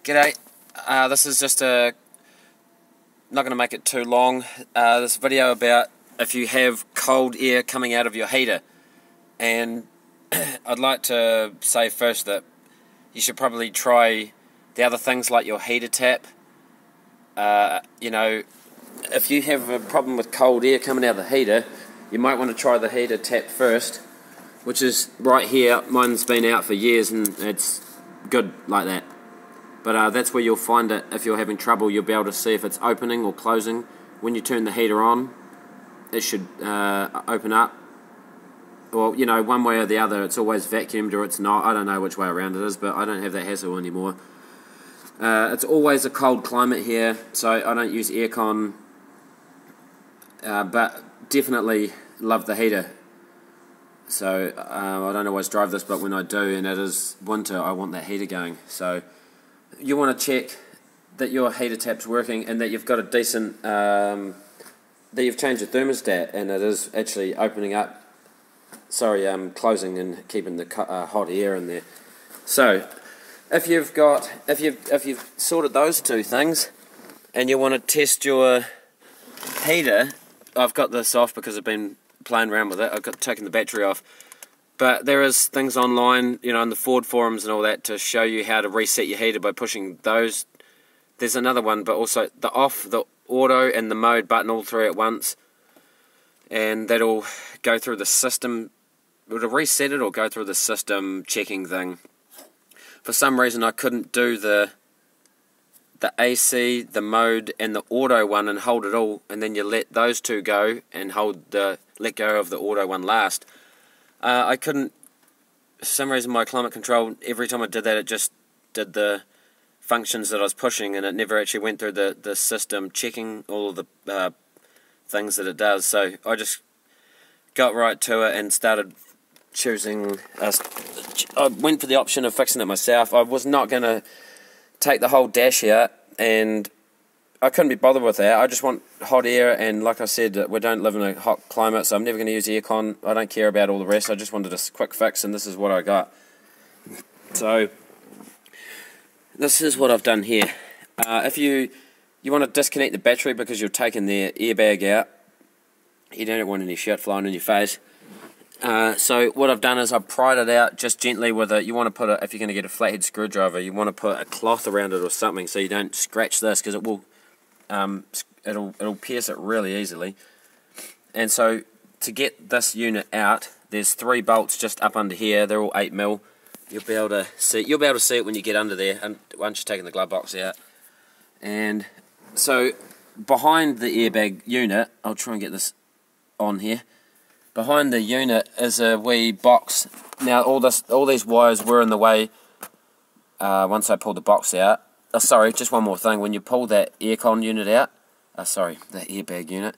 G'day, this is just not going to make it too long, this video about if you have cold air coming out of your heater. And I'd like to say first that you should probably try the other things like your heater tap. You know, if you have a problem with cold air coming out of the heater, you might want to try the heater tap first, which is right here. Mine's been out for years and it's good like that. But that's where you'll find it. If you're having trouble, you'll be able to see if it's opening or closing. When you turn the heater on, it should open up. Well, you know, one way or the other. It's always vacuumed or it's not. I don't know which way around it is, but I don't have that hassle anymore. It's always a cold climate here, so I don't use aircon. But definitely love the heater. So I don't always drive this, but when I do, and it is winter, I want that heater going. So you want to check that your heater tap's working and that you've got a decent, that you've changed the thermostat and it is actually opening up, closing and keeping the hot air in there. So if you've sorted those two things and you want to test your heater, I've got this off because I've been playing around with it. I've got taken the battery off. But there is things online, you know, in the Ford forums and all that to show you how to reset your heater by pushing those. There's another one, but also the off, the auto and the mode button all three at once. And that'll go through the system. It'll reset it or go through the system checking thing. For some reason I couldn't do the AC, the mode and the auto one and hold it all, and then you let those two go and let go of the auto one last. I couldn't, for some reason my climate control, every time I did that it just did the functions that I was pushing and it never actually went through the system checking all of the things that it does. So I just got right to it and started choosing, I went for the option of fixing it myself. I was not going to take the whole dash out, and I couldn't be bothered with that. I just want hot air, and like I said, we don't live in a hot climate, so I'm never going to use aircon. I don't care about all the rest. I just wanted a quick fix, and this is what I got. So this is what I've done here. If you want to disconnect the battery because you're taking the airbag out, you don't want any shit flying in your face. So what I've done is I've pried it out just gently with a, you want to put if you're going to get a flathead screwdriver, you want to put a cloth around it or something so you don't scratch this, because it will, it'll pierce it really easily. And so to get this unit out, there's 3 bolts just up under here. They're all 8mm. You'll be able to see it when you get under there, and once you've taken the glove box out. And so behind the airbag unit, I'll try and get this on here. Behind the unit is a wee box. Now all these wires were in the way once I pulled the box out. Sorry, just one more thing. When you pull that aircon unit out, the airbag unit,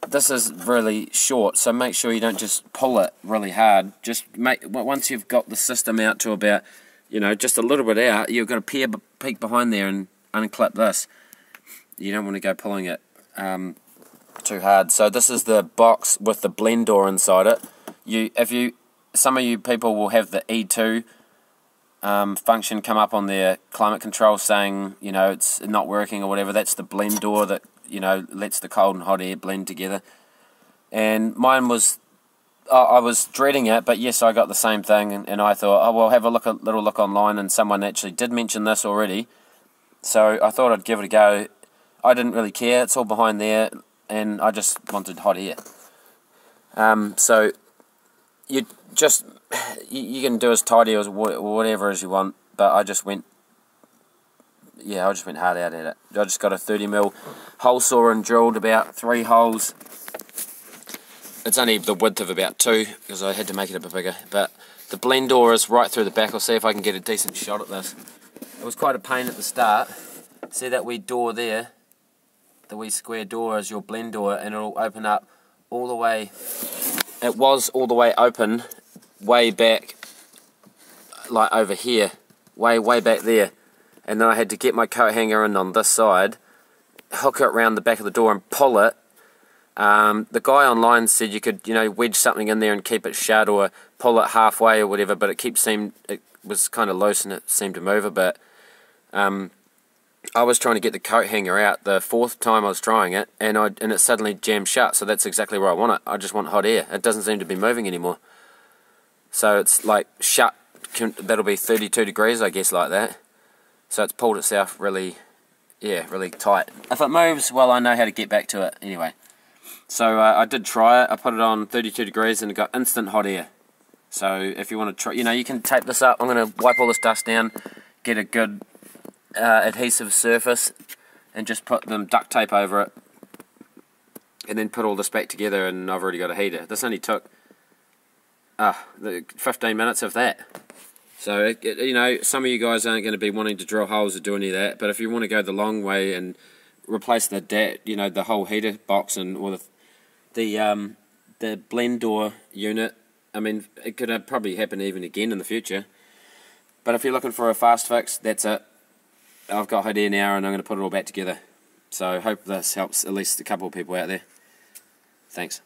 this is really short, so make sure you don't just pull it really hard. Just once you've got the system out to about, you know, just a little bit out, you've got to peek behind there and unclip this. You don't want to go pulling it too hard. So this is the box with the blend door inside it. Some of you people will have the E2 function come up on their climate control saying, you know, it's not working or whatever. That's the blend door that, you know, lets the cold and hot air blend together. And mine was, I was dreading it, but yes, I got the same thing, and I thought, oh well, have a little look online, and someone actually did mention this already, so I thought I'd give it a go. I didn't really care, it's all behind there, and I just wanted hot air. So you can do as tidy or whatever as you want, but I just went hard out at it. I just got a 30mm hole saw and drilled about 3 holes. It's only the width of about 2 because I had to make it a bit bigger, but the blend door is right through the back. I'll see if I can get a decent shot at this. It was quite a pain at the start. See that wee door there? The wee square door is your blend door, and it'll open up all the way. It was all the way open, way back, like over here, way back there. And then I had to get my coat hanger in on this side, hook it around the back of the door and pull it. The guy online said you could, you know, wedge something in there and keep it shut, or pull it halfway or whatever, but it was kind of loose and it seemed to move a bit. I was trying to get the coat hanger out the 4th time I was trying it, and it suddenly jammed shut. So that's exactly where I want it. I just want hot air. It doesn't seem to be moving anymore. So it's like shut. That'll be 32 degrees, I guess, like that. So it's pulled itself really, yeah, really tight. If it moves, well, I know how to get back to it anyway. So I did try it. I put it on 32 degrees and it got instant hot air. So if you want to try, you can tape this up. I'm going to wipe all this dust down, get a good adhesive surface, and just put them duct tape over it, and then put all this back together, and I've already got a heater. This only took 15 minutes of that. So some of you guys aren't going to be wanting to drill holes or do any of that, but if you want to go the long way and replace the whole heater box or the blend door unit, I mean, it could probably happen even again in the future. But if you're looking for a fast fix, that's it. I've got hot air now, and I'm going to put it all back together. So I hope this helps at least a couple of people out there. Thanks.